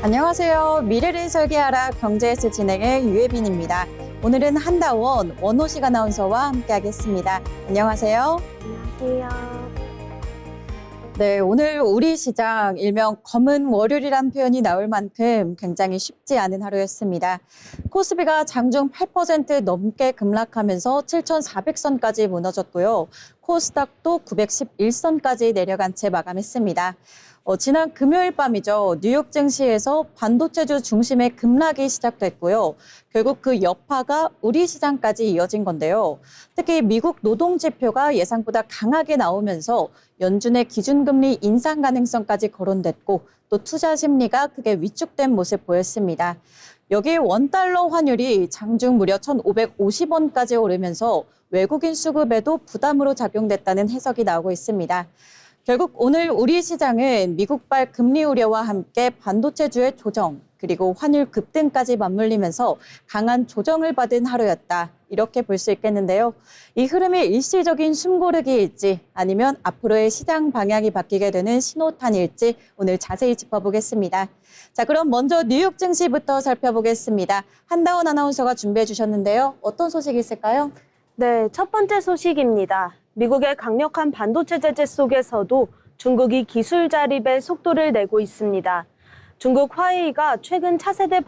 안녕하세요. 미래를 설계하라 경제S 진행의 유예빈입니다. 오늘은 한다원 원호식 아나운서와 함께하겠습니다. 안녕하세요. 안녕하세요. 네, 오늘 우리 시장 일명 검은 월요일이란 표현이 나올 만큼 굉장히 쉽지 않은 하루였습니다. 코스피가 장중 8% 넘게 급락하면서 7,400선까지 무너졌고요. 코스닥도 911선까지 내려간 채 마감했습니다. 지난 금요일 밤이죠. 뉴욕 증시에서 반도체주 중심의 급락이 시작됐고요. 결국 그 여파가 우리 시장까지 이어진 건데요. 특히 미국 노동지표가 예상보다 강하게 나오면서 연준의 기준금리 인상 가능성까지 거론됐고 또 투자 심리가 크게 위축된 모습 보였습니다. 여기에 원달러 환율이 장중 무려 1,550원까지 오르면서 외국인 수급에도 부담으로 작용됐다는 해석이 나오고 있습니다. 결국 오늘 우리 시장은 미국발 금리 우려와 함께 반도체주의 조정, 그리고 환율 급등까지 맞물리면서 강한 조정을 받은 하루였다. 이렇게 볼 수 있겠는데요. 이 흐름이 일시적인 숨고르기일지 아니면 앞으로의 시장 방향이 바뀌게 되는 신호탄일지 오늘 자세히 짚어보겠습니다. 자, 그럼 먼저 뉴욕 증시부터 살펴보겠습니다. 한다원 아나운서가 준비해 주셨는데요. 어떤 소식이 있을까요? 네, 첫 번째 소식입니다. 미국의 강력한 반도체 제재 속에서도 중국이 기술 자립에 속도를 내고 있습니다. 중국 화웨이가 최근 차세대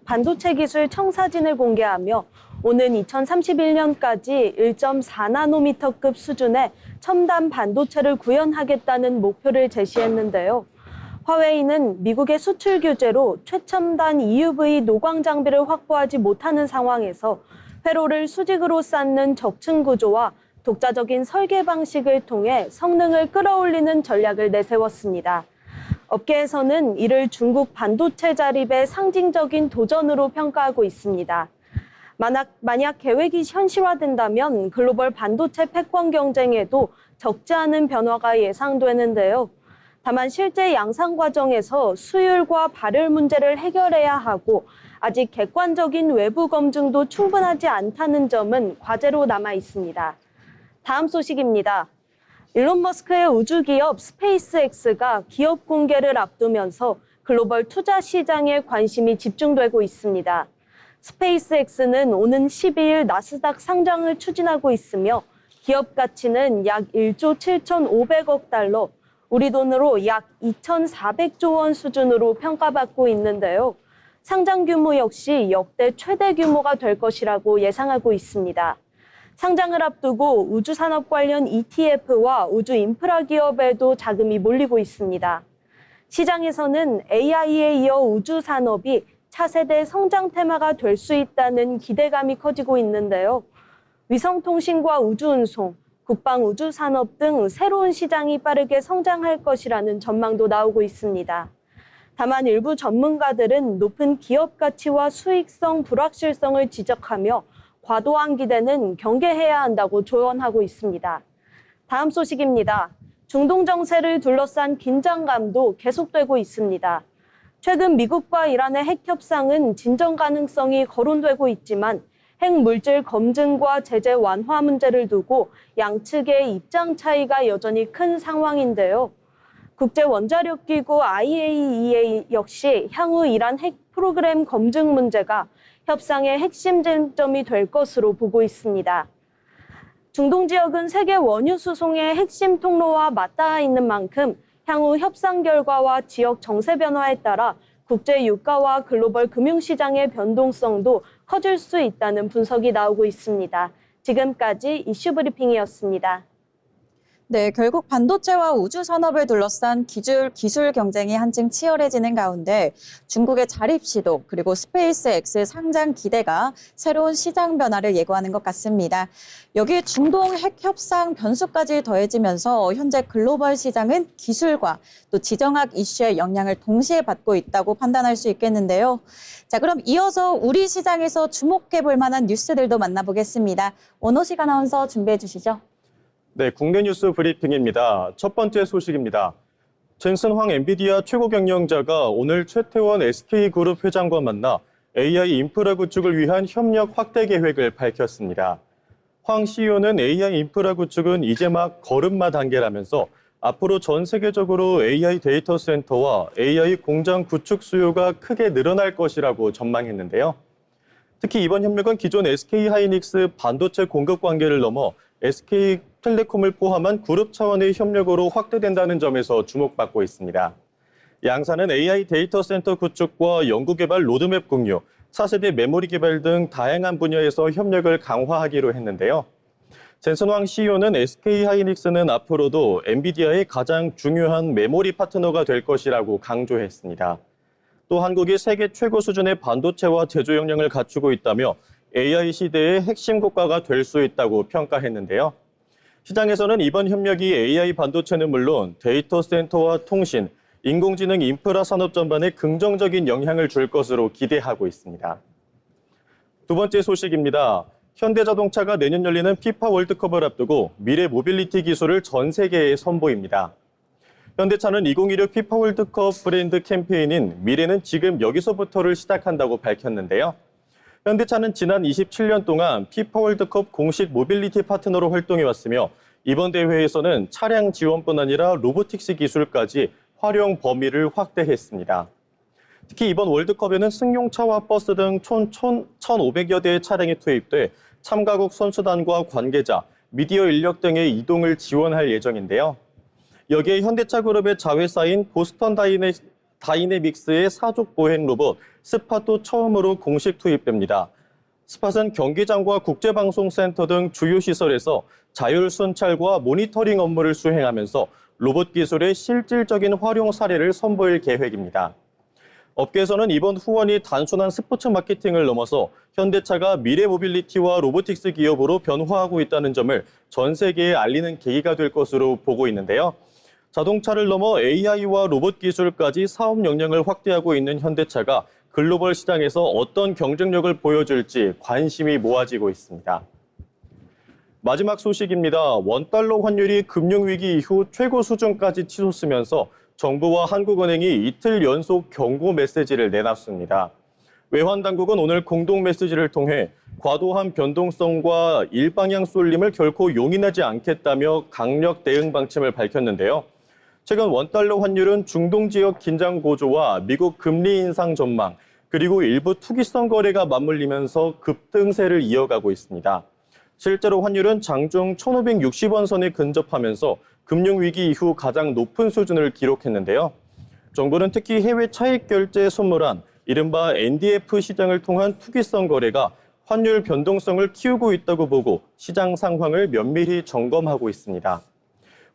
반도체 기술 청사진을 공개하며 오는 2031년까지 1.4나노미터급 수준의 첨단 반도체를 구현하겠다는 목표를 제시했는데요. 화웨이는 미국의 수출 규제로 최첨단 EUV 노광 장비를 확보하지 못하는 상황에서 회로를 수직으로 쌓는 적층 구조와 독자적인 설계 방식을 통해 성능을 끌어올리는 전략을 내세웠습니다. 업계에서는 이를 중국 반도체 자립의 상징적인 도전으로 평가하고 있습니다. 만약 계획이 현실화된다면 글로벌 반도체 패권 경쟁에도 적지 않은 변화가 예상되는데요. 다만 실제 양산 과정에서 수율과 발열 문제를 해결해야 하고 아직 객관적인 외부 검증도 충분하지 않다는 점은 과제로 남아 있습니다. 다음 소식입니다. 일론 머스크의 우주기업 스페이스X가 기업 공개를 앞두면서 글로벌 투자 시장에 관심이 집중되고 있습니다. 스페이스X는 오는 12일 나스닥 상장을 추진하고 있으며 기업 가치는 약 1조 7,500억 달러, 우리 돈으로 약 2,400조 원 수준으로 평가받고 있는데요. 상장 규모 역시 역대 최대 규모가 될 것이라고 예상하고 있습니다. 상장을 앞두고 우주산업 관련 ETF와 우주 인프라 기업에도 자금이 몰리고 있습니다. 시장에서는 AI에 이어 우주산업이 차세대 성장 테마가 될 수 있다는 기대감이 커지고 있는데요. 위성통신과 우주운송, 국방우주산업 등 새로운 시장이 빠르게 성장할 것이라는 전망도 나오고 있습니다. 다만 일부 전문가들은 높은 기업 가치와 수익성 불확실성을 지적하며 과도한 기대는 경계해야 한다고 조언하고 있습니다. 다음 소식입니다. 중동 정세를 둘러싼 긴장감도 계속되고 있습니다. 최근 미국과 이란의 핵 협상은 진전 가능성이 거론되고 있지만 핵 물질 검증과 제재 완화 문제를 두고 양측의 입장 차이가 여전히 큰 상황인데요. 국제원자력기구 IAEA 역시 향후 이란 핵 프로그램 검증 문제가 협상의 핵심 쟁점이 될 것으로 보고 있습니다. 중동 지역은 세계 원유 수송의 핵심 통로와 맞닿아 있는 만큼 향후 협상 결과와 지역 정세 변화에 따라 국제 유가와 글로벌 금융시장의 변동성도 커질 수 있다는 분석이 나오고 있습니다. 지금까지 이슈 브리핑이었습니다. 네, 결국 반도체와 우주 산업을 둘러싼 기술 경쟁이 한층 치열해지는 가운데 중국의 자립 시도 그리고 스페이스X 상장 기대가 새로운 시장 변화를 예고하는 것 같습니다. 여기에 중동 핵 협상 변수까지 더해지면서 현재 글로벌 시장은 기술과 또 지정학 이슈의 영향을 동시에 받고 있다고 판단할 수 있겠는데요. 자, 그럼 이어서 우리 시장에서 주목해 볼 만한 뉴스들도 만나보겠습니다. 원호식 아나운서 준비해 주시죠. 네, 국내 뉴스 브리핑입니다. 첫 번째 소식입니다. 젠슨 황 엔비디아 최고 경영자가 오늘 최태원 SK그룹 회장과 만나 AI 인프라 구축을 위한 협력 확대 계획을 밝혔습니다. 황 CEO는 AI 인프라 구축은 이제 막 걸음마 단계라면서 앞으로 전 세계적으로 AI 데이터 센터와 AI 공장 구축 수요가 크게 늘어날 것이라고 전망했는데요. 특히 이번 협력은 기존 SK 하이닉스 반도체 공급 관계를 넘어 SK텔레콤을 포함한 그룹 차원의 협력으로 확대된다는 점에서 주목받고 있습니다. 양사는 AI 데이터 센터 구축과 연구개발 로드맵 공유, 차세대 메모리 개발 등 다양한 분야에서 협력을 강화하기로 했는데요. 젠슨 황 CEO는 SK하이닉스는 앞으로도 엔비디아의 가장 중요한 메모리 파트너가 될 것이라고 강조했습니다. 또 한국이 세계 최고 수준의 반도체와 제조 역량을 갖추고 있다며 AI 시대의 핵심 국가가 될 수 있다고 평가했는데요. 시장에서는 이번 협력이 AI 반도체는 물론 데이터 센터와 통신, 인공지능 인프라 산업 전반에 긍정적인 영향을 줄 것으로 기대하고 있습니다. 두 번째 소식입니다. 현대자동차가 내년 열리는 피파 월드컵을 앞두고 미래 모빌리티 기술을 전 세계에 선보입니다. 현대차는 2016 피파 월드컵 브랜드 캠페인인 미래는 지금 여기서부터를 시작한다고 밝혔는데요. 현대차는 지난 27년 동안 피파 월드컵 공식 모빌리티 파트너로 활동해왔으며 이번 대회에서는 차량 지원뿐 아니라 로보틱스 기술까지 활용 범위를 확대했습니다. 특히 이번 월드컵에는 승용차와 버스 등 총 1,500여 대의 차량이 투입돼 참가국 선수단과 관계자, 미디어 인력 등의 이동을 지원할 예정인데요. 여기에 현대차 그룹의 자회사인 보스턴 다이내믹스의 사족 보행 로봇 스팟도 처음으로 공식 투입됩니다. 스팟은 경기장과 국제방송센터 등 주요 시설에서 자율 순찰과 모니터링 업무를 수행하면서 로봇 기술의 실질적인 활용 사례를 선보일 계획입니다. 업계에서는 이번 후원이 단순한 스포츠 마케팅을 넘어서 현대차가 미래 모빌리티와 로보틱스 기업으로 변화하고 있다는 점을 전 세계에 알리는 계기가 될 것으로 보고 있는데요. 자동차를 넘어 AI와 로봇 기술까지 사업 역량을 확대하고 있는 현대차가 글로벌 시장에서 어떤 경쟁력을 보여줄지 관심이 모아지고 있습니다. 마지막 소식입니다. 원달러 환율이 금융위기 이후 최고 수준까지 치솟으면서 정부와 한국은행이 이틀 연속 경고 메시지를 내놨습니다. 외환당국은 오늘 공동 메시지를 통해 과도한 변동성과 일방향 쏠림을 결코 용인하지 않겠다며 강력 대응 방침을 밝혔는데요. 최근 원달러 환율은 중동 지역 긴장 고조와 미국 금리 인상 전망, 그리고 일부 투기성 거래가 맞물리면서 급등세를 이어가고 있습니다. 실제로 환율은 장중 1,560원 선에 근접하면서 금융위기 이후 가장 높은 수준을 기록했는데요. 정부는 특히 해외 차익 결제 선물한 이른바 NDF 시장을 통한 투기성 거래가 환율 변동성을 키우고 있다고 보고 시장 상황을 면밀히 점검하고 있습니다.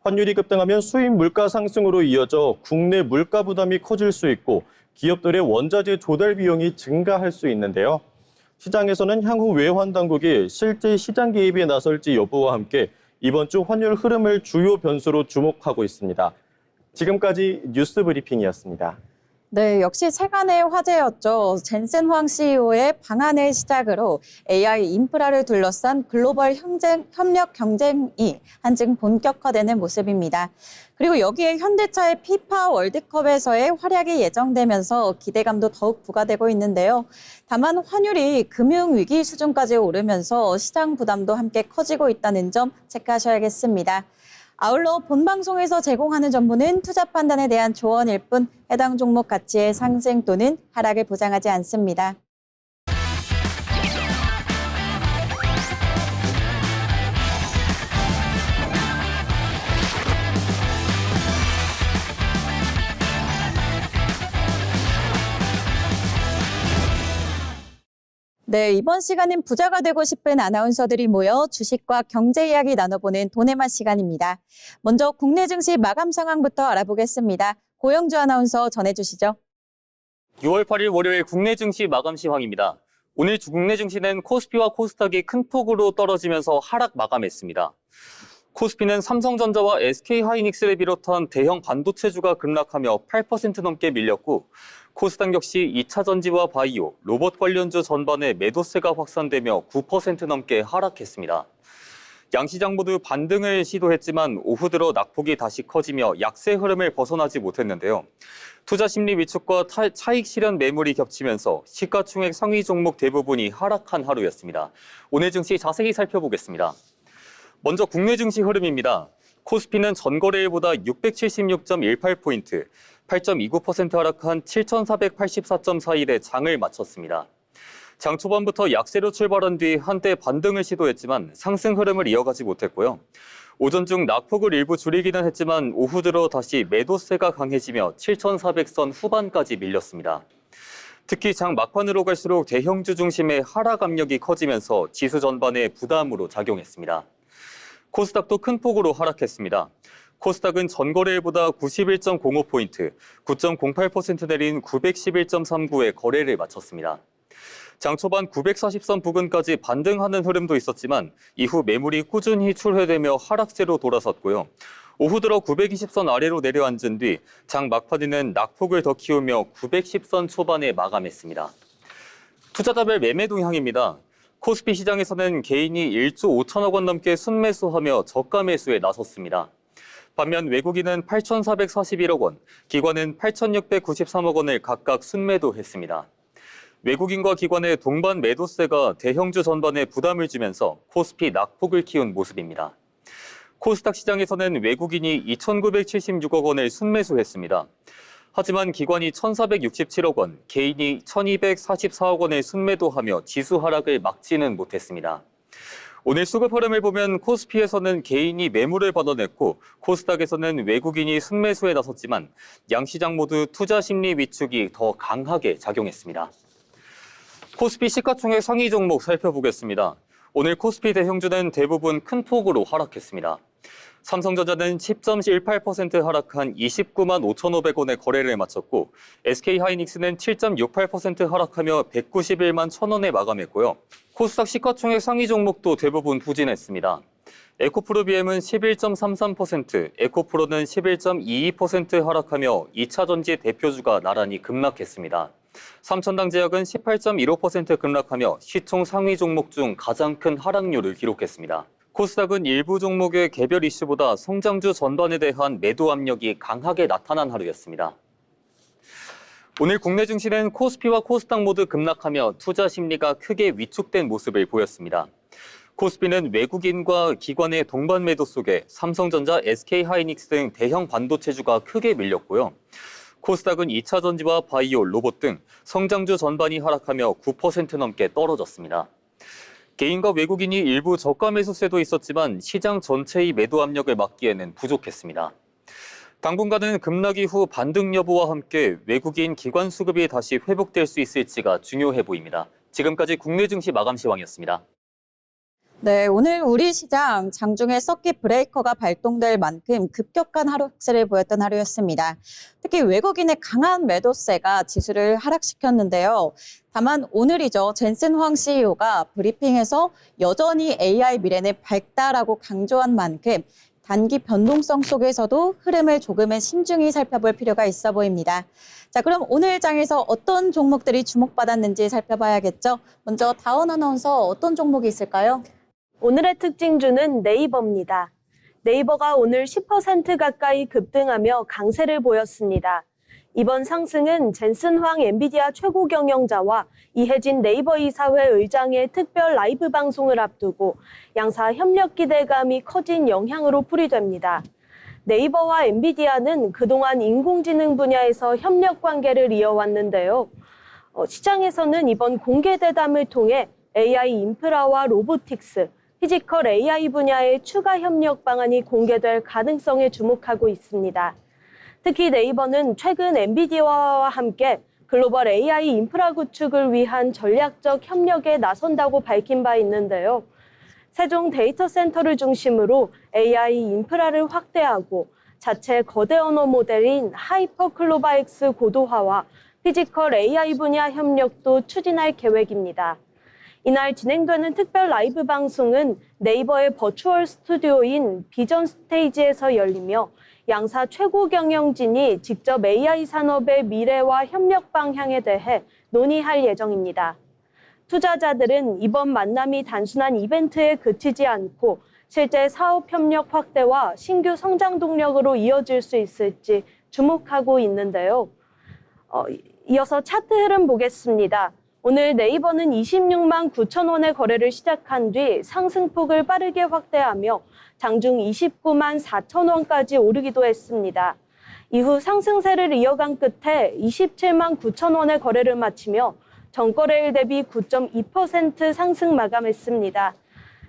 환율이 급등하면 수입 물가 상승으로 이어져 국내 물가 부담이 커질 수 있고 기업들의 원자재 조달 비용이 증가할 수 있는데요. 시장에서는 향후 외환당국이 실제 시장 개입에 나설지 여부와 함께 이번 주 환율 흐름을 주요 변수로 주목하고 있습니다. 지금까지 뉴스 브리핑이었습니다. 네, 역시 세간의 화제였죠. 젠슨 황 CEO의 방안을 시작으로 AI 인프라를 둘러싼 글로벌 협력 경쟁이 한층 본격화되는 모습입니다. 그리고 여기에 현대차의 피파 월드컵에서의 활약이 예정되면서 기대감도 더욱 부과되고 있는데요. 다만 환율이 금융위기 수준까지 오르면서 시장 부담도 함께 커지고 있다는 점 체크하셔야겠습니다. 아울러 본방송에서 제공하는 정보는 투자 판단에 대한 조언일 뿐 해당 종목 가치의 상승 또는 하락을 보장하지 않습니다. 네, 이번 시간은 부자가 되고 싶은 아나운서들이 모여 주식과 경제 이야기 나눠보는 돈의 맛 시간입니다. 먼저 국내 증시 마감 상황부터 알아보겠습니다. 고영주 아나운서 전해주시죠. 6월 8일 월요일 국내 증시 마감 시황입니다. 오늘 국내 증시는 코스피와 코스닥이 큰 폭으로 떨어지면서 하락 마감했습니다. 코스피는 삼성전자와 SK하이닉스를 비롯한 대형 반도체주가 급락하며 8% 넘게 밀렸고 코스닥 역시 2차 전지와 바이오, 로봇 관련주 전반에 매도세가 확산되며 9% 넘게 하락했습니다. 양시장 모두 반등을 시도했지만 오후 들어 낙폭이 다시 커지며 약세 흐름을 벗어나지 못했는데요. 투자 심리 위축과 차익 실현 매물이 겹치면서 시가총액 상위 종목 대부분이 하락한 하루였습니다. 오늘 증시 자세히 살펴보겠습니다. 먼저 국내 증시 흐름입니다. 코스피는 전거래일보다 676.18포인트, 8.29% 하락한 7,484.41에 장을 마쳤습니다. 장 초반부터 약세로 출발한 뒤 한때 반등을 시도했지만 상승 흐름을 이어가지 못했고요. 오전 중 낙폭을 일부 줄이기는 했지만 오후 들어 다시 매도세가 강해지며 7,400선 후반까지 밀렸습니다. 특히 장 막판으로 갈수록 대형주 중심의 하락 압력이 커지면서 지수 전반에 부담으로 작용했습니다. 코스닥도 큰 폭으로 하락했습니다. 코스닥은 전거래일보다 91.05포인트, 9.08% 내린 911.39에 거래를 마쳤습니다. 장 초반 940선 부근까지 반등하는 흐름도 있었지만 이후 매물이 꾸준히 출회되며 하락세로 돌아섰고요. 오후 들어 920선 아래로 내려앉은 뒤 장 막판에는 낙폭을 더 키우며 910선 초반에 마감했습니다. 투자자별 매매 동향입니다. 코스피 시장에서는 개인이 1조 5천억 원 넘게 순매수하며 저가 매수에 나섰습니다. 반면 외국인은 8,441억 원, 기관은 8,693억 원을 각각 순매도했습니다. 외국인과 기관의 동반 매도세가 대형주 전반에 부담을 주면서 코스피 낙폭을 키운 모습입니다. 코스닥 시장에서는 외국인이 2,976억 원을 순매수했습니다. 하지만 기관이 1,467억 원, 개인이 1,244억 원을 순매도하며 지수 하락을 막지는 못했습니다. 오늘 수급 흐름을 보면 코스피에서는 개인이 매물을 받아냈고 코스닥에서는 외국인이 순매수에 나섰지만 양시장 모두 투자 심리 위축이 더 강하게 작용했습니다. 코스피 시가총액 상위 종목 살펴보겠습니다. 오늘 코스피 대형주는 대부분 큰 폭으로 하락했습니다. 삼성전자는 10.18% 하락한 29만 5,500원에 거래를 마쳤고 SK하이닉스는 7.68% 하락하며 191만 1,000원에 마감했고요. 코스닥 시가총액 상위 종목도 대부분 부진했습니다. 에코프로비엠은 11.33%, 에코프로는 11.22% 하락하며 2차전지 대표주가 나란히 급락했습니다. 삼천당제약은 18.15% 급락하며 시총 상위 종목 중 가장 큰 하락률을 기록했습니다. 코스닥은 일부 종목의 개별 이슈보다 성장주 전반에 대한 매도 압력이 강하게 나타난 하루였습니다. 오늘 국내 증시는 코스피와 코스닥 모두 급락하며 투자 심리가 크게 위축된 모습을 보였습니다. 코스피는 외국인과 기관의 동반 매도 속에 삼성전자, SK하이닉스 등 대형 반도체주가 크게 밀렸고요. 코스닥은 2차 전지와 바이오, 로봇 등 성장주 전반이 하락하며 9% 넘게 떨어졌습니다. 개인과 외국인이 일부 저가 매수세도 있었지만 시장 전체의 매도 압력을 막기에는 부족했습니다. 당분간은 급락 이후 반등 여부와 함께 외국인 기관 수급이 다시 회복될 수 있을지가 중요해 보입니다. 지금까지 국내 증시 마감 시황이었습니다. 네, 오늘 우리 시장 장중에 서킷 브레이커가 발동될 만큼 급격한 하락세를 보였던 하루였습니다. 특히 외국인의 강한 매도세가 지수를 하락시켰는데요. 다만 오늘이죠. 젠슨 황 CEO가 브리핑에서 여전히 AI 미래는 밝다라고 강조한 만큼 단기 변동성 속에서도 흐름을 조금은 신중히 살펴볼 필요가 있어 보입니다. 자, 그럼 오늘 장에서 어떤 종목들이 주목받았는지 살펴봐야겠죠. 먼저 다운 아나운서 어떤 종목이 있을까요? 오늘의 특징주는 네이버입니다. 네이버가 오늘 10% 가까이 급등하며 강세를 보였습니다. 이번 상승은 젠슨 황 엔비디아 최고 경영자와 이혜진 네이버 이사회 의장의 특별 라이브 방송을 앞두고 양사 협력 기대감이 커진 영향으로 풀이됩니다. 네이버와 엔비디아는 그동안 인공지능 분야에서 협력 관계를 이어왔는데요. 시장에서는 이번 공개 대담을 통해 AI 인프라와 로보틱스, 피지컬 AI 분야의 추가 협력 방안이 공개될 가능성에 주목하고 있습니다. 특히 네이버는 최근 엔비디아와 함께 글로벌 AI 인프라 구축을 위한 전략적 협력에 나선다고 밝힌 바 있는데요. 세종 데이터 센터를 중심으로 AI 인프라를 확대하고 자체 거대 언어 모델인 하이퍼클로바엑스 고도화와 피지컬 AI 분야 협력도 추진할 계획입니다. 이날 진행되는 특별 라이브 방송은 네이버의 버추얼 스튜디오인 비전 스테이지에서 열리며 양사 최고 경영진이 직접 AI 산업의 미래와 협력 방향에 대해 논의할 예정입니다. 투자자들은 이번 만남이 단순한 이벤트에 그치지 않고 실제 사업 협력 확대와 신규 성장 동력으로 이어질 수 있을지 주목하고 있는데요. 이어서 차트 흐름 보겠습니다. 오늘 네이버는 26만 9천 원의 거래를 시작한 뒤 상승폭을 빠르게 확대하며 장중 29만 4천 원까지 오르기도 했습니다. 이후 상승세를 이어간 끝에 27만 9천 원의 거래를 마치며 전거래일 대비 9.2% 상승 마감했습니다.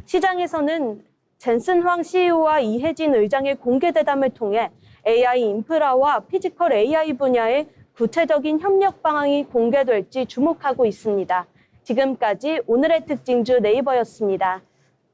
시장에서는 젠슨 황 CEO와 이혜진 의장의 공개 대담을 통해 AI 인프라와 피지컬 AI 분야의 구체적인 협력 방안이 공개될지 주목하고 있습니다. 지금까지 오늘의 특징주 네이버였습니다.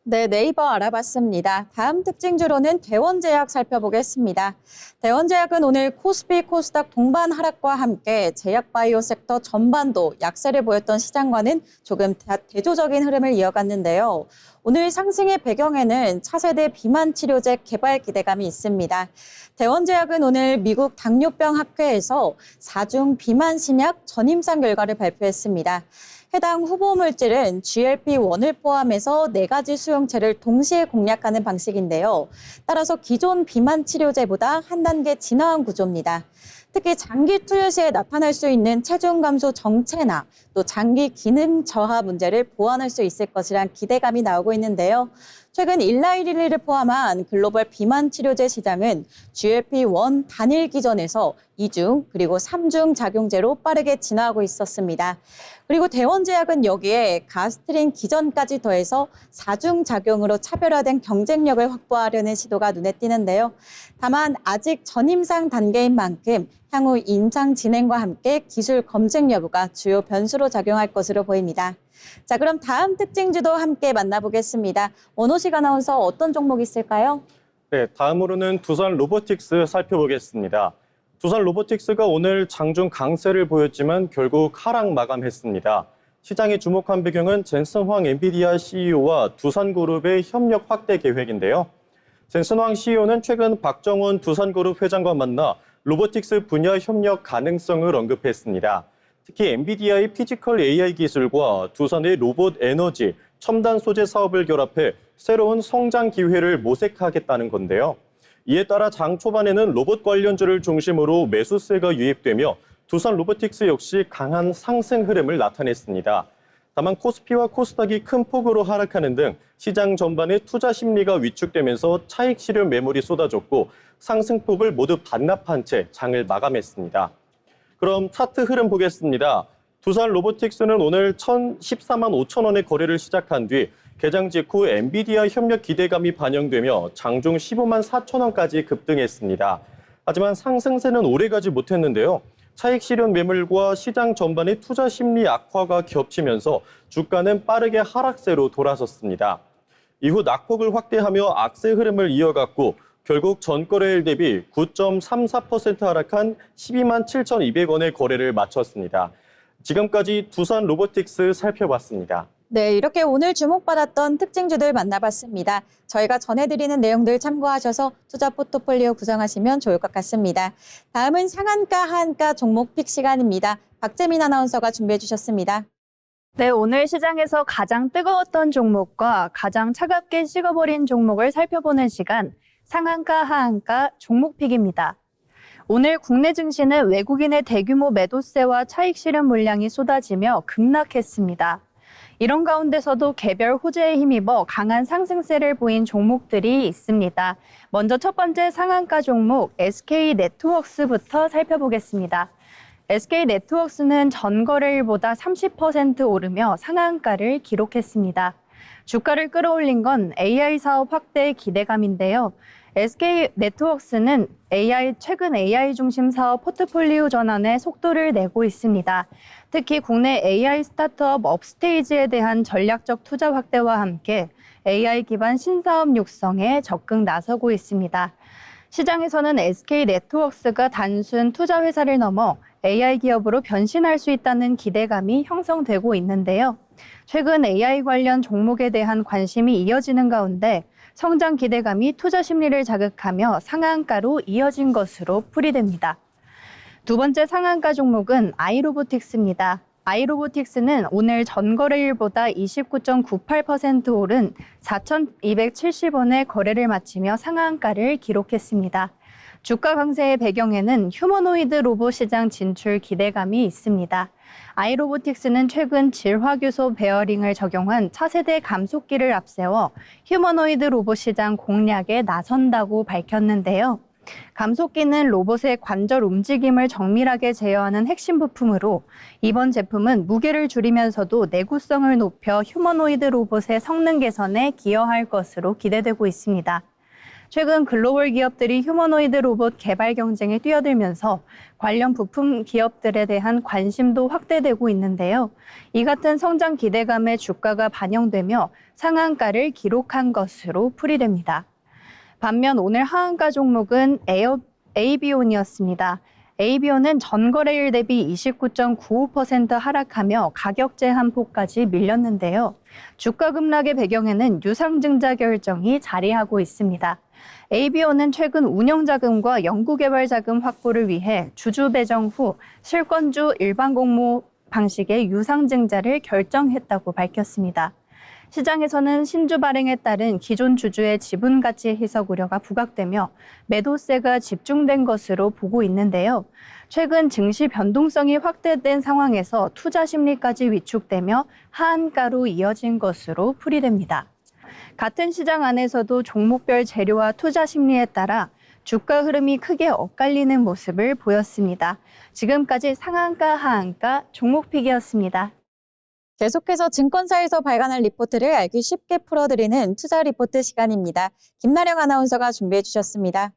네, 네이버 알아봤습니다. 다음 특징주로는 대원제약 살펴보겠습니다. 대원제약은 오늘 코스피, 코스닥 동반 하락과 함께 제약바이오 섹터 전반도 약세를 보였던 시장과는 조금 대조적인 흐름을 이어갔는데요. 오늘 상승의 배경에는 차세대 비만 치료제 개발 기대감이 있습니다. 대원제약은 오늘 미국 당뇨병 학회에서 4중 비만 신약 전임상 결과를 발표했습니다. 해당 후보 물질은 GLP-1을 포함해서 4가지 수용체를 동시에 공략하는 방식인데요. 따라서 기존 비만 치료제보다 한 단계 진화한 구조입니다. 특히 장기 투여 시에 나타날 수 있는 체중 감소 정체나 또 장기 기능 저하 문제를 보완할 수 있을 것이란 기대감이 나오고 있는데요. 최근 일라이릴리를 포함한 글로벌 비만 치료제 시장은 GLP-1 단일 기전에서 2중 그리고 3중 작용제로 빠르게 진화하고 있었습니다. 그리고 대원제약은 여기에 가스트린 기전까지 더해서 4중 작용으로 차별화된 경쟁력을 확보하려는 시도가 눈에 띄는데요. 다만 아직 전임상 단계인 만큼 향후 임상 진행과 함께 기술 검증 여부가 주요 변수로 작용할 것으로 보입니다. 자, 그럼 다음 특징주도 함께 만나보겠습니다. 원호식 아나운서 어떤 종목이 있을까요? 네, 다음으로는 두산 로보틱스 살펴보겠습니다. 두산 로보틱스가 오늘 장중 강세를 보였지만 결국 하락 마감했습니다. 시장이 주목한 배경은 젠슨 황 엔비디아 CEO와 두산그룹의 협력 확대 계획인데요. 젠슨 황 CEO는 최근 박정원 두산그룹 회장과 만나 로보틱스 분야 협력 가능성을 언급했습니다. 특히 엔비디아의 피지컬 AI 기술과 두산의 로봇 에너지, 첨단 소재 사업을 결합해 새로운 성장 기회를 모색하겠다는 건데요. 이에 따라 장 초반에는 로봇 관련주를 중심으로 매수세가 유입되며 두산 로보틱스 역시 강한 상승 흐름을 나타냈습니다. 다만 코스피와 코스닥이 큰 폭으로 하락하는 등 시장 전반의 투자 심리가 위축되면서 차익 실현 매물이 쏟아졌고 상승폭을 모두 반납한 채 장을 마감했습니다. 그럼 차트 흐름 보겠습니다. 두산 로보틱스는 오늘 1,014만 5천 원의 거래를 시작한 뒤 개장 직후 엔비디아 협력 기대감이 반영되며 장중 15만 4천 원까지 급등했습니다. 하지만 상승세는 오래가지 못했는데요. 차익 실현 매물과 시장 전반의 투자 심리 악화가 겹치면서 주가는 빠르게 하락세로 돌아섰습니다. 이후 낙폭을 확대하며 악세 흐름을 이어갔고 결국 전거래일 대비 9.34% 하락한 12만 7,200원의 거래를 마쳤습니다. 지금까지 두산 로보틱스 살펴봤습니다. 네, 이렇게 오늘 주목받았던 특징주들 만나봤습니다. 저희가 전해드리는 내용들 참고하셔서 투자 포트폴리오 구성하시면 좋을 것 같습니다. 다음은 상한가, 하한가 종목 픽 시간입니다. 박재민 아나운서가 준비해 주셨습니다. 네, 오늘 시장에서 가장 뜨거웠던 종목과 가장 차갑게 식어버린 종목을 살펴보는 시간, 상한가, 하한가 종목픽입니다. 오늘 국내 증시는 외국인의 대규모 매도세와 차익 실현 물량이 쏟아지며 급락했습니다. 이런 가운데서도 개별 호재에 힘입어 강한 상승세를 보인 종목들이 있습니다. 먼저 첫 번째 상한가 종목 SK네트워크스부터 살펴보겠습니다. SK네트워크스는 전거래일보다 30% 오르며 상한가를 기록했습니다. 주가를 끌어올린 건 AI 사업 확대의 기대감인데요. SK네트워크스는 최근 AI 중심 사업 포트폴리오 전환에 속도를 내고 있습니다. 특히 국내 AI 스타트업 업스테이지에 대한 전략적 투자 확대와 함께 AI 기반 신사업 육성에 적극 나서고 있습니다. 시장에서는 SK네트워크스가 단순 투자 회사를 넘어 AI 기업으로 변신할 수 있다는 기대감이 형성되고 있는데요. 최근 AI 관련 종목에 대한 관심이 이어지는 가운데 성장 기대감이 투자 심리를 자극하며 상한가로 이어진 것으로 풀이됩니다. 두 번째 상한가 종목은 아이로보틱스입니다. 아이로보틱스는 오늘 전거래일보다 29.98% 오른 4,270원의 거래를 마치며 상한가를 기록했습니다. 주가 강세의 배경에는 휴머노이드 로봇 시장 진출 기대감이 있습니다. 아이로보틱스는 최근 질화교소 베어링을 적용한 차세대 감속기를 앞세워 휴머노이드 로봇 시장 공략에 나선다고 밝혔는데요. 감속기는 로봇의 관절 움직임을 정밀하게 제어하는 핵심 부품으로 이번 제품은 무게를 줄이면서도 내구성을 높여 휴머노이드 로봇의 성능 개선에 기여할 것으로 기대되고 있습니다. 최근 글로벌 기업들이 휴머노이드 로봇 개발 경쟁에 뛰어들면서 관련 부품 기업들에 대한 관심도 확대되고 있는데요. 이 같은 성장 기대감에 주가가 반영되며 상한가를 기록한 것으로 풀이됩니다. 반면 오늘 하한가 종목은 에이비온이었습니다. 에이비온은 전거래일 대비 29.95% 하락하며 가격 제한폭까지 밀렸는데요. 주가 급락의 배경에는 유상증자 결정이 자리하고 있습니다. 에이비온은 최근 운영자금과 연구개발자금 확보를 위해 주주 배정 후 실권주 일반 공모 방식의 유상증자를 결정했다고 밝혔습니다. 시장에서는 신주 발행에 따른 기존 주주의 지분 가치 희석 우려가 부각되며 매도세가 집중된 것으로 보고 있는데요. 최근 증시 변동성이 확대된 상황에서 투자 심리까지 위축되며 하한가로 이어진 것으로 풀이됩니다. 같은 시장 안에서도 종목별 재료와 투자 심리에 따라 주가 흐름이 크게 엇갈리는 모습을 보였습니다. 지금까지 상한가, 하한가, 종목픽이었습니다. 계속해서 증권사에서 발간한 리포트를 알기 쉽게 풀어드리는 투자 리포트 시간입니다. 김나령 아나운서가 준비해 주셨습니다.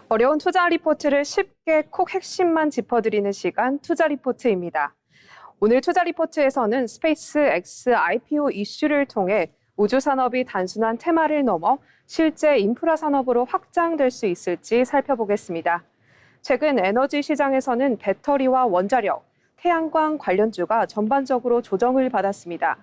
어려운 투자 리포트를 쉽게 콕 핵심만 짚어드리는 시간 투자 리포트입니다. 오늘 투자 리포트에서는 스페이스 X IPO 이슈를 통해 우주 산업이 단순한 테마를 넘어 실제 인프라 산업으로 확장될 수 있을지 살펴보겠습니다. 최근 에너지 시장에서는 배터리와 원자력, 태양광 관련주가 전반적으로 조정을 받았습니다.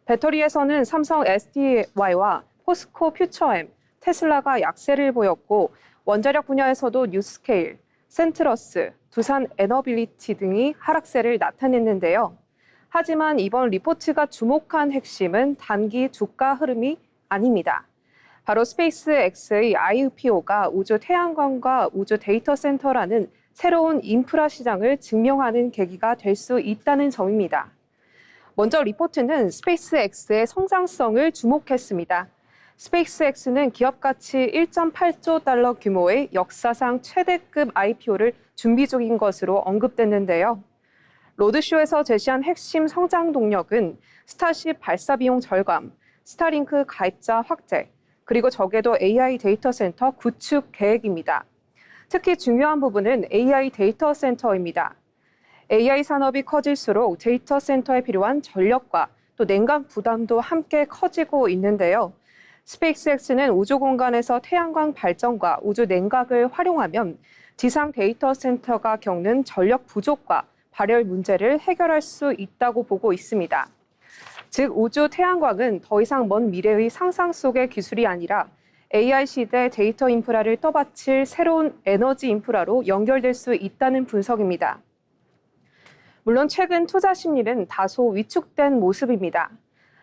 배터리에서는 삼성 SDI와 포스코 퓨처엠, 테슬라가 약세를 보였고 원자력 분야에서도 뉴스케일, 센트러스, 두산 에너빌리티 등이 하락세를 나타냈는데요. 하지만 이번 리포트가 주목한 핵심은 단기 주가 흐름이 아닙니다. 바로 스페이스 X의 IPO가 우주 태양광과 우주 데이터 센터라는 새로운 인프라 시장을 증명하는 계기가 될 수 있다는 점입니다. 먼저 리포트는 스페이스 X의 성장성을 주목했습니다. 스페이스 X는 기업 가치 1.8조 달러 규모의 역사상 최대급 IPO를 준비 중인 것으로 언급됐는데요. 로드쇼에서 제시한 핵심 성장 동력은 스타쉽 발사 비용 절감, 스타링크 가입자 확대, 그리고 적게도 AI 데이터 센터 구축 계획입니다. 특히 중요한 부분은 AI 데이터 센터입니다. AI 산업이 커질수록 데이터 센터에 필요한 전력과 또 냉각 부담도 함께 커지고 있는데요. 스페이스X는 우주 공간에서 태양광 발전과 우주 냉각을 활용하면 지상 데이터 센터가 겪는 전력 부족과 발열 문제를 해결할 수 있다고 보고 있습니다. 즉 우주 태양광은 더 이상 먼 미래의 상상 속의 기술이 아니라 AI 시대 데이터 인프라를 떠받칠 새로운 에너지 인프라로 연결될 수 있다는 분석입니다. 물론 최근 투자 심리는 다소 위축된 모습입니다.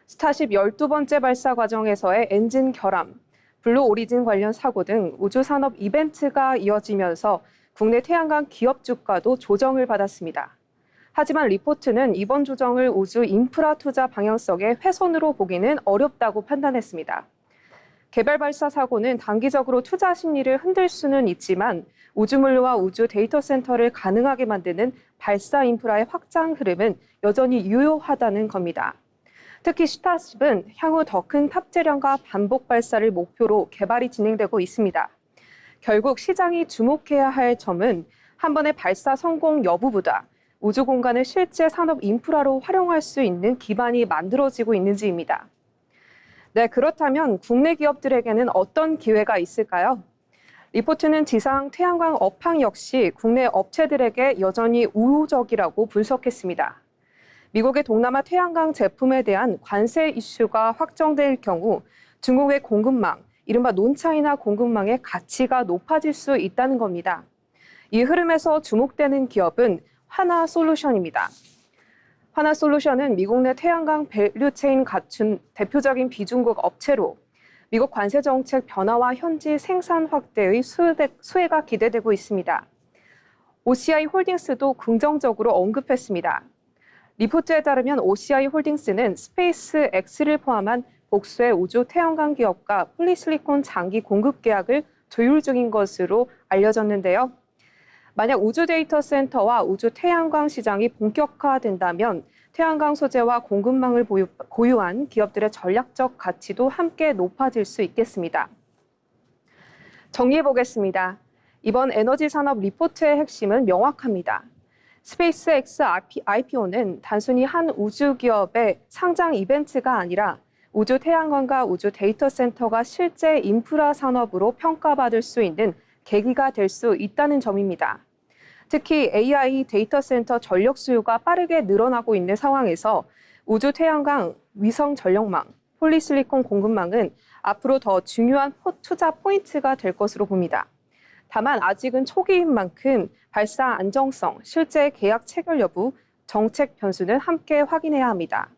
스타쉽 12번째 발사 과정에서의 엔진 결함, 블루 오리진 관련 사고 등 우주 산업 이벤트가 이어지면서 국내 태양광 기업 주가도 조정을 받았습니다. 하지만 리포트는 이번 조정을 우주 인프라 투자 방향성의 훼손으로 보기는 어렵다고 판단했습니다. 개별 발사 사고는 단기적으로 투자 심리를 흔들 수는 있지만 우주물류와 우주 데이터 센터를 가능하게 만드는 발사 인프라의 확장 흐름은 여전히 유효하다는 겁니다. 특히 스타쉽은 향후 더 큰 탑재량과 반복 발사를 목표로 개발이 진행되고 있습니다. 결국 시장이 주목해야 할 점은 한 번의 발사 성공 여부보다 우주 공간을 실제 산업 인프라로 활용할 수 있는 기반이 만들어지고 있는지입니다. 네, 그렇다면 국내 기업들에게는 어떤 기회가 있을까요? 리포트는 지상 태양광 업황 역시 국내 업체들에게 여전히 우호적이라고 분석했습니다. 미국의 동남아 태양광 제품에 대한 관세 이슈가 확정될 경우 중국의 공급망, 이른바 논차이나 공급망의 가치가 높아질 수 있다는 겁니다. 이 흐름에서 주목되는 기업은 하나솔루션입니다. 하나솔루션은 미국 내 태양광 밸류체인 갖춘 대표적인 비중국 업체로 미국 관세 정책 변화와 현지 생산 확대의 수혜가 기대되고 있습니다. OCI 홀딩스도 긍정적으로 언급했습니다. 리포트에 따르면 OCI 홀딩스는 스페이스 X를 포함한 복수의 우주 태양광 기업과 폴리실리콘 장기 공급 계약을 조율 중인 것으로 알려졌는데요. 만약 우주 데이터 센터와 우주 태양광 시장이 본격화된다면 태양광 소재와 공급망을 보유한 기업들의 전략적 가치도 함께 높아질 수 있겠습니다. 정리해 보겠습니다. 이번 에너지 산업 리포트의 핵심은 명확합니다. 스페이스X IPO는 단순히 한 우주 기업의 상장 이벤트가 아니라 우주 태양광과 우주 데이터 센터가 실제 인프라 산업으로 평가받을 수 있는 계기가 될 수 있다는 점입니다. 특히 AI 데이터 센터 전력 수요가 빠르게 늘어나고 있는 상황에서 우주 태양광, 위성 전력망, 폴리실리콘 공급망은 앞으로 더 중요한 투자 포인트가 될 것으로 봅니다. 다만 아직은 초기인 만큼 발사 안정성, 실제 계약 체결 여부, 정책 변수는 함께 확인해야 합니다.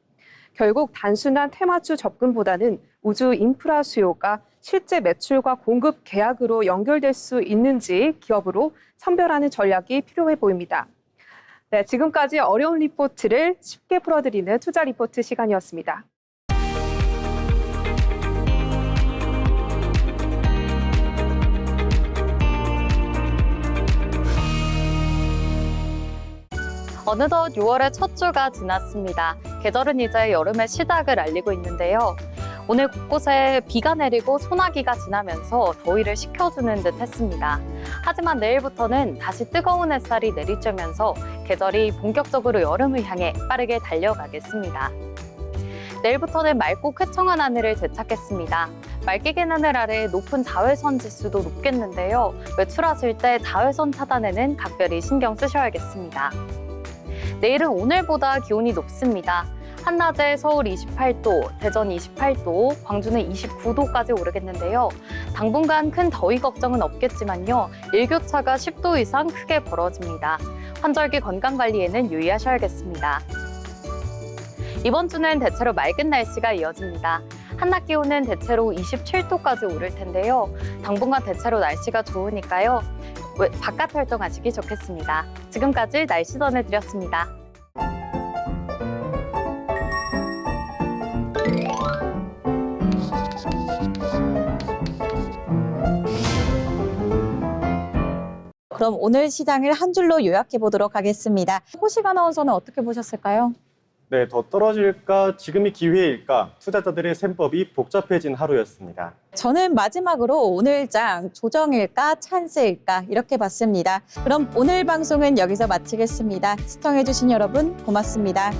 결국 단순한 테마주 접근보다는 우주 인프라 수요가 실제 매출과 공급 계약으로 연결될 수 있는지 기업으로 선별하는 전략이 필요해 보입니다. 네, 지금까지 어려운 리포트를 쉽게 풀어드리는 투자 리포트 시간이었습니다. 어느덧 6월의 첫 주가 지났습니다. 계절은 이제 여름의 시작을 알리고 있는데요. 오늘 곳곳에 비가 내리고 소나기가 지나면서 더위를 식혀주는 듯 했습니다. 하지만 내일부터는 다시 뜨거운 햇살이 내리쬐면서 계절이 본격적으로 여름을 향해 빠르게 달려가겠습니다. 내일부터는 맑고 쾌청한 하늘을 되찾겠습니다. 맑게 갠 하늘 아래 높은 자외선 지수도 높겠는데요. 외출하실 때 자외선 차단에는 각별히 신경 쓰셔야겠습니다. 내일은 오늘보다 기온이 높습니다. 한낮에 서울 28도, 대전 28도, 광주는 29도까지 오르겠는데요. 당분간 큰 더위 걱정은 없겠지만요. 일교차가 10도 이상 크게 벌어집니다. 환절기 건강관리에는 유의하셔야겠습니다. 이번 주는 대체로 맑은 날씨가 이어집니다. 한낮 기온은 대체로 27도까지 오를 텐데요. 당분간 대체로 날씨가 좋으니까요. 바깥 활동하시기 좋겠습니다. 지금까지 날씨 전해드렸습니다. 그럼 오늘 시장을 한 줄로 요약해 보도록 하겠습니다. 호식 아나운서는 어떻게 보셨을까요? 네, 더 떨어질까? 지금이 기회일까? 투자자들의 셈법이 복잡해진 하루였습니다. 저는 마지막으로 오늘 장 조정일까 찬스일까 이렇게 봤습니다. 그럼 오늘 방송은 여기서 마치겠습니다. 시청해주신 여러분 고맙습니다.